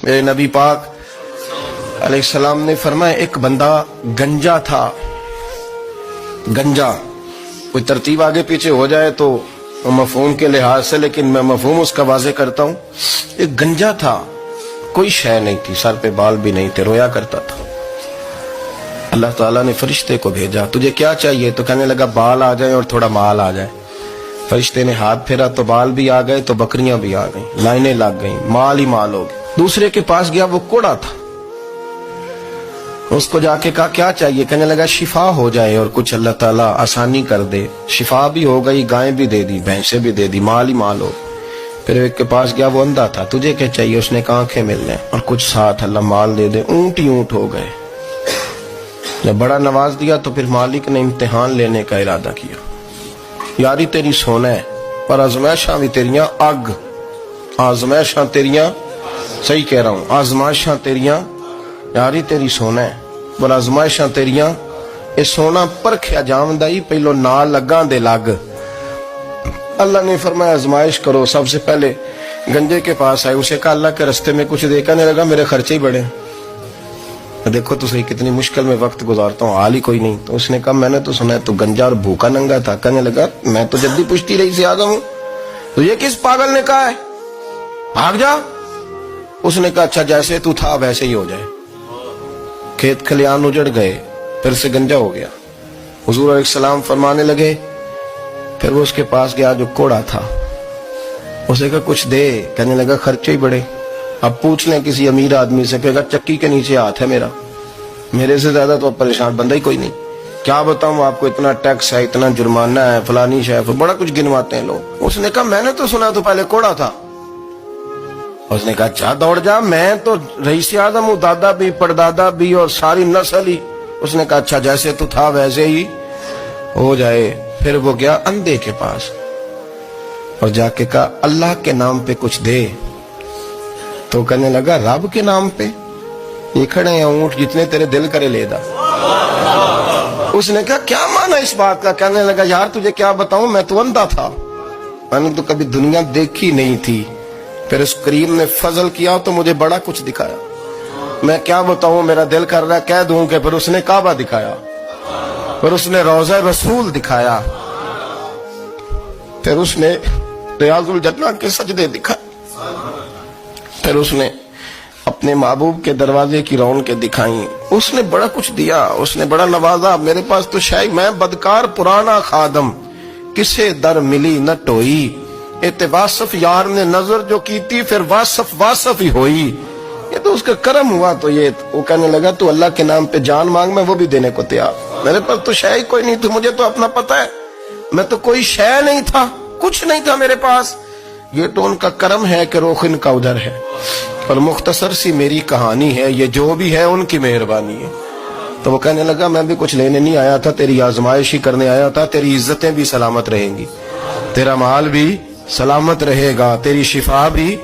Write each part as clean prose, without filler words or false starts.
میرے نبی پاک علیہ السلام نے فرمایا ایک بندہ گنجا تھا. گنجا کوئی ترتیب آگے پیچھے ہو جائے تو مفہوم کے لحاظ سے، لیکن میں مفہوم اس کا واضح کرتا ہوں. ایک گنجا تھا، کوئی شے نہیں تھی، سر پہ بال بھی نہیں تھے، رویا کرتا تھا. اللہ تعالیٰ نے فرشتے کو بھیجا، تجھے کیا چاہیے؟ تو کہنے لگا بال آ جائیں اور تھوڑا مال آ جائے. فرشتے نے ہاتھ پھیرا تو بال بھی آ گئے تو بکریاں بھی آ گئیں، لائنیں لگ گئیں، مال ہی مال ہو گئے. دوسرے کے پاس گیا، وہ کوڑا تھا. اس کو جا کے کہا کیا چاہیے؟ کہنے لگا شفا ہو جائے اور کچھ اللہ تعالیٰ آسانی کر دے. شفا بھی ہو گئی، گائیں بھی دے دی، بھینسیں بھی دے دی، مال ہی مال ہو. پھر ایک کے پاس گیا، وہ اندھا تھا، تجھے کیا چاہیے؟ اس نے کہا آنکھیں مل لیں اور کچھ ساتھ اللہ مال دے دے. اونٹ ہی اونٹ ہو گئے. جب بڑا نواز دیا تو پھر مالک نے امتحان لینے کا ارادہ کیا. یاری تیری سونا ہے پر آزمائشاں بھی تیریاں اگ. آزمائشاں تیریاں، صحیح کہہ رہا ہوں، آزمائشاں تیریاں، یاری تیری سونا ہے پر آزمائشاں تیریاں. اے سونا پرکھیا جامدائی پہلو نال لگاں دے لگ. اللہ نے فرمایا آزمائش کرو. سب سے پہلے گنجے کے پاس آئے، اسے کہا اللہ کے رستے میں کچھ دے. کہنے لگا میرے خرچے ہی بڑے. دیکھو تو صحیح کتنی مشکل میں وقت گزارتا ہوں، حال ہی کوئی نہیں. تو اس نے کہا میں نے تو سنا ہے تو گنجا اور بھوکا ننگا تھا. کہنے لگا میں تو جدی پشتی رہی سے آدم ہوں. تو یہ کس پاگل نے کہا ہے بھاگ جا؟ اس نے کہا اچھا جیسے تو تھا ویسے ہی ہو جائے. کھیت کھلیان اجڑ گئے، پھر سے گنجا ہو گیا. حضور علیہ السلام فرمانے لگے. پھر وہ اس کے پاس گیا جو کوڑا تھا، اسے کہا کچھ دے. کہنے لگا خرچے ہی بڑے. اب پوچھ لیں کسی امیر آدمی سے، کہے گا چکی کے نیچے ہاتھ ہے میرا، میرے سے زیادہ تو پریشان بندہ ہی کوئی نہیں. کیا بتاؤں آپ کو، اتنا ٹیکس ہے، اتنا جرمانہ ہے، فلانی شے، بڑا کچھ گنواتے ہیں لوگ. اس نے کہا میں نے تو سنا تو پہلے کوڑا تھا. اس نے کہا اچھا دوڑ جا، میں تو رئیس اعظم ہوں، دادا بھی پردادا بھی اور ساری نسل ہی. اس نے کہا اچھا جیسے تو تھا ویسے ہی ہو جائے. پھر وہ گیا اندھے کے پاس اور جا کے کہا اللہ کے نام پہ کچھ دے. تو کہنے لگا رب کے نام پہ؟ یہ کھڑے ہیں اونٹ، جتنے تیرے دل کرے لے دا. اس نے کہا کیا معنی اس بات کا؟ کہنے لگا یار تجھے کیا بتاؤں، میں تو اندھا تھا، میں نے تو کبھی دنیا دیکھی نہیں تھی. پھر اس کریم نے فضل کیا تو مجھے بڑا کچھ دکھایا. میں کیا بتاؤں، میرا دل کر رہا ہے کہہ دوں کہ پھر اس نے کعبہ دکھایا، پھر اس نے روضہ رسول دکھایا، پھر اس نے ریاض الجنہ کے سجدے دکھائے، پھر اس نے اپنے محبوب کے دروازے کی رونقیں دکھائیں. اس نے بڑا کچھ دیا، اس نے بڑا نوازا. میرے پاس تو شاید میں بدکار پرانا خادم، کسے در ملی نہ ٹوئی. واصف یار نے نظر جو کی تھی پھر واصف ہی ہوئی. یہ تو اس کا کرم ہوا. تو یہ وہ کہنے لگا تو اللہ کے نام پہ جان مانگ، میں وہ بھی دینے کو تیار. میرے پاس تو شے کوئی نہیں تھی، مجھے تو اپنا پتہ ہے، میں تو کوئی شے نہیں تھا، کچھ نہیں تھا میرے پاس. یہ تو ان کا کرم ہے کہ رخ ان کا ادھر ہے. اور مختصر سی میری کہانی ہے، یہ جو بھی ہے ان کی مہربانی ہے. تو وہ کہنے لگا میں بھی کچھ لینے نہیں آیا تھا، تیری آزمائش ہی کرنے آیا تھا. تیری عزتیں بھی سلامت رہیں گی، تیرا مال بھی سلامت رہے گا، تیری شفا بھی.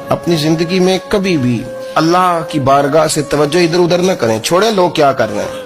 اپنی زندگی میں کبھی بھی اللہ کی بارگاہ سے توجہ ادھر ادھر نہ کریں، چھوڑیں لوگ کیا کر رہے ہیں.